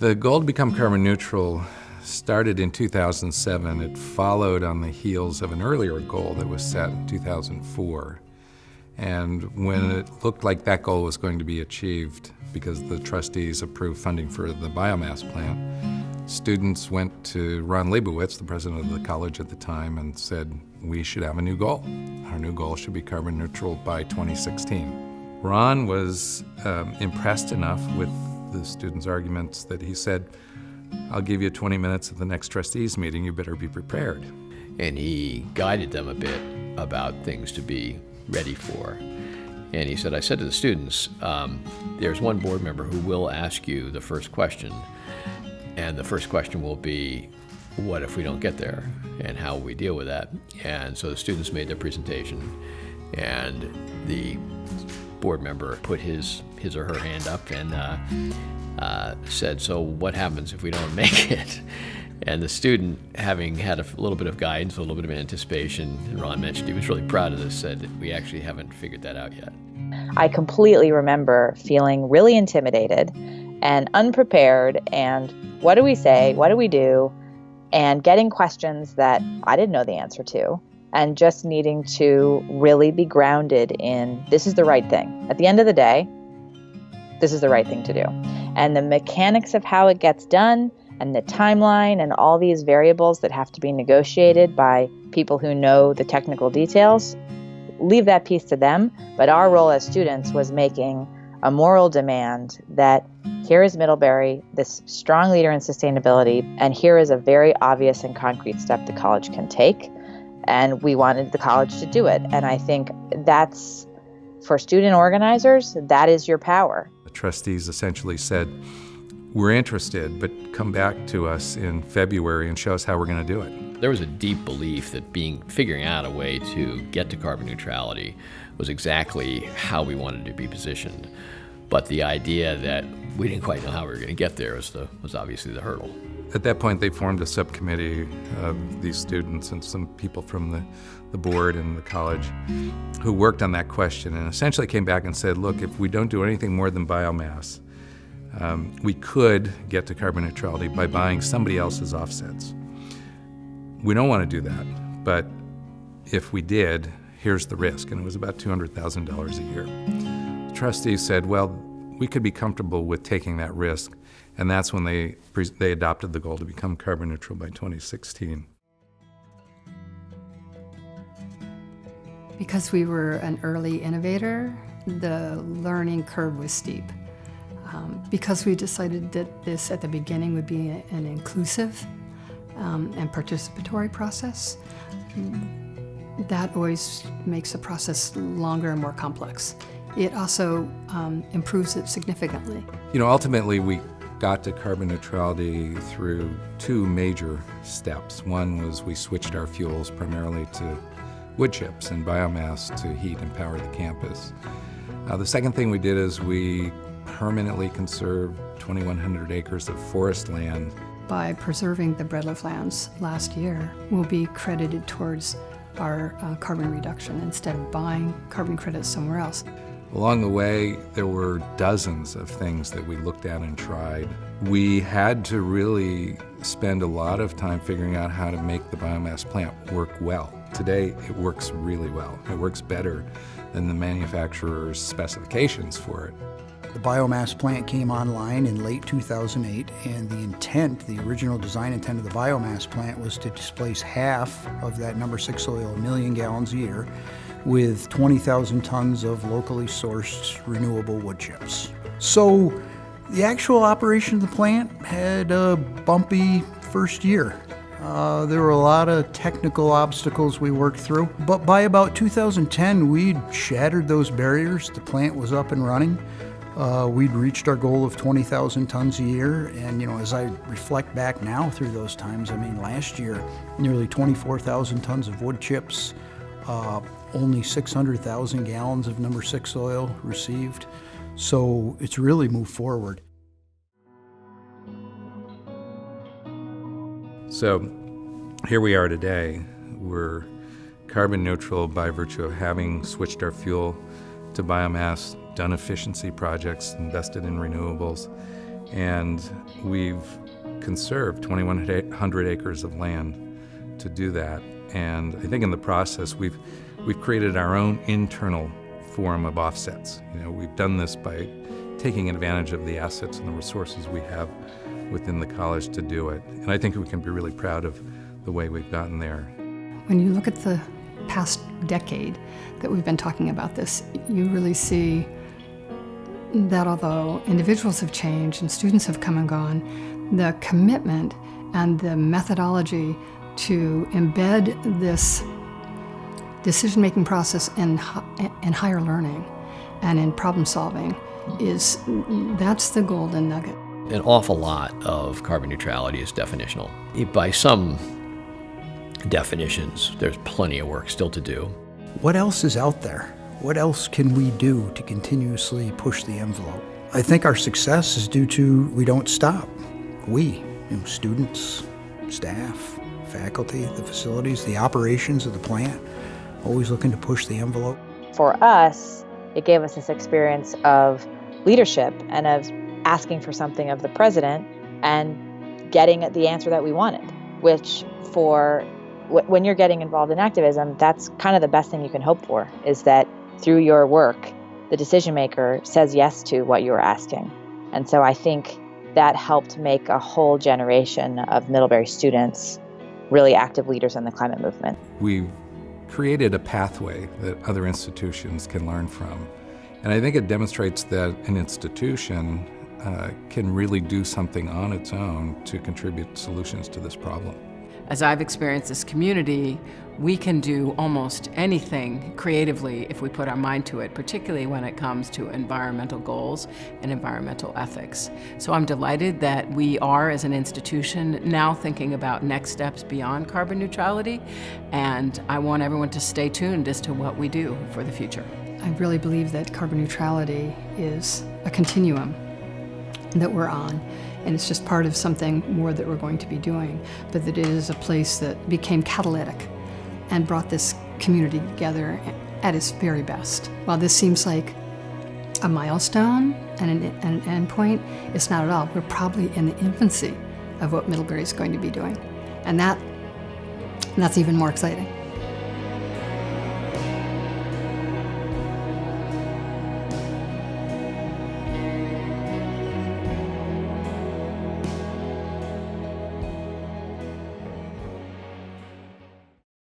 The goal to become carbon neutral started in 2007. It followed on the heels of an earlier goal that was set in 2004. And when it looked like that goal was going to be achieved because the trustees approved funding for the biomass plant, students went to Ron Leibowitz, the president of the college at the time, and said, we should have a new goal. Our new goal should be carbon neutral by 2016. Ron was impressed enough with the students' arguments that he said, I'll give you 20 minutes at the next trustees meeting, you better be prepared. And he guided them a bit about things to be ready for. And he said, I said to the students, there's one board member who will ask you the first question, and the first question will be, what if we don't get there, and how will we deal with that? And so the students made their presentation, and the board member put his or her hand up and said, so what happens if we don't make it? And the student, having had a little bit of guidance, a little bit of anticipation, and Ron mentioned he was really proud of this, said, we actually haven't figured that out yet. I completely remember feeling really intimidated and unprepared, and what do we say, what do we do, and getting questions that I didn't know the answer to, and just needing to really be grounded in this is the right thing. At the end of the day, this is the right thing to do. And the mechanics of how it gets done, and the timeline and all these variables that have to be negotiated by people who know the technical details, leave that piece to them. But our role as students was making a moral demand that here is Middlebury, this strong leader in sustainability, and here is a very obvious and concrete step the college can take. And we wanted the college to do it. And I think that's, for student organizers, that is your power. The trustees essentially said, we're interested, but come back to us in February and show us how we're going to do it. There was a deep belief that figuring out a way to get to carbon neutrality was exactly how we wanted to be positioned. But the idea that we didn't quite know how we were going to get there was obviously the hurdle. At that point, they formed a subcommittee of these students and some people from the board and the college who worked on that question and essentially came back and said, look, if we don't do anything more than biomass, we could get to carbon neutrality by buying somebody else's offsets. We don't want to do that, but if we did, here's the risk, and it was about $200,000 a year. The trustees said, well, we could be comfortable with taking that risk, and that's when they adopted the goal to become carbon neutral by 2016. Because we were an early innovator, the learning curve was steep. Because we decided that this at the beginning would be an inclusive and participatory process, that always makes the process longer and more complex. It also improves it significantly. You know, ultimately we got to carbon neutrality through two major steps. One was we switched our fuels primarily to wood chips and biomass to heat and power the campus. The second thing we did is we permanently conserved 2,100 acres of forest land. By preserving the breadloaf lands last year, we'll be credited towards our carbon reduction instead of buying carbon credits somewhere else. Along the way, there were dozens of things that we looked at and tried. We had to really spend a lot of time figuring out how to make the biomass plant work well. Today, it works really well. It works better than the manufacturer's specifications for it. The biomass plant came online in late 2008, and the original design intent of the biomass plant was to displace half of that number 6 soil, 1 million gallons a year, with 20,000 tons of locally sourced renewable wood chips. So the actual operation of the plant had a bumpy first year. There were a lot of technical obstacles we worked through, but by about 2010, we'd shattered those barriers. The plant was up and running. We'd reached our goal of 20,000 tons a year, and you know, as I reflect back now through those times, I mean, last year, nearly 24,000 tons of wood chips, only 600,000 gallons of number 6 oil received. So it's really moved forward. So here we are today. We're carbon neutral by virtue of having switched our fuel to biomass, done efficiency projects, invested in renewables, And we've conserved 2,100 acres of land to do that. And I think in the process, we've created our own internal form of offsets. We've done this by taking advantage of the assets and the resources we have within the college to do it. And I think we can be really proud of the way we've gotten there. When you look at the past decade that we've been talking about this, you really see that although individuals have changed and students have come and gone, the commitment and the methodology to embed this decision-making process in higher learning and in problem solving that's the golden nugget. An awful lot of carbon neutrality is definitional. By some definitions, there's plenty of work still to do. What else is out there? What else can we do to continuously push the envelope? I think our success is due to we don't stop. We, students, staff, faculty, the facilities, the operations of the plant, always looking to push the envelope. For us, it gave us this experience of leadership and of asking for something of the president and getting the answer that we wanted, which when you're getting involved in activism, that's kind of the best thing you can hope for, is that through your work, the decision maker says yes to what you were asking. And so I think that helped make a whole generation of Middlebury students really active leaders in the climate movement. We've created a pathway that other institutions can learn from. And I think it demonstrates that an institution can really do something on its own to contribute solutions to this problem. As I've experienced this community, we can do almost anything creatively if we put our mind to it, particularly when it comes to environmental goals and environmental ethics. So I'm delighted that we are, as an institution, now thinking about next steps beyond carbon neutrality, and I want everyone to stay tuned as to what we do for the future. I really believe that carbon neutrality is a continuum that we're on, and it's just part of something more that we're going to be doing, but that it is a place that became catalytic and brought this community together at its very best. While this seems like a milestone and an endpoint, it's not at all. We're probably in the infancy of what Middlebury is going to be doing, and that's even more exciting.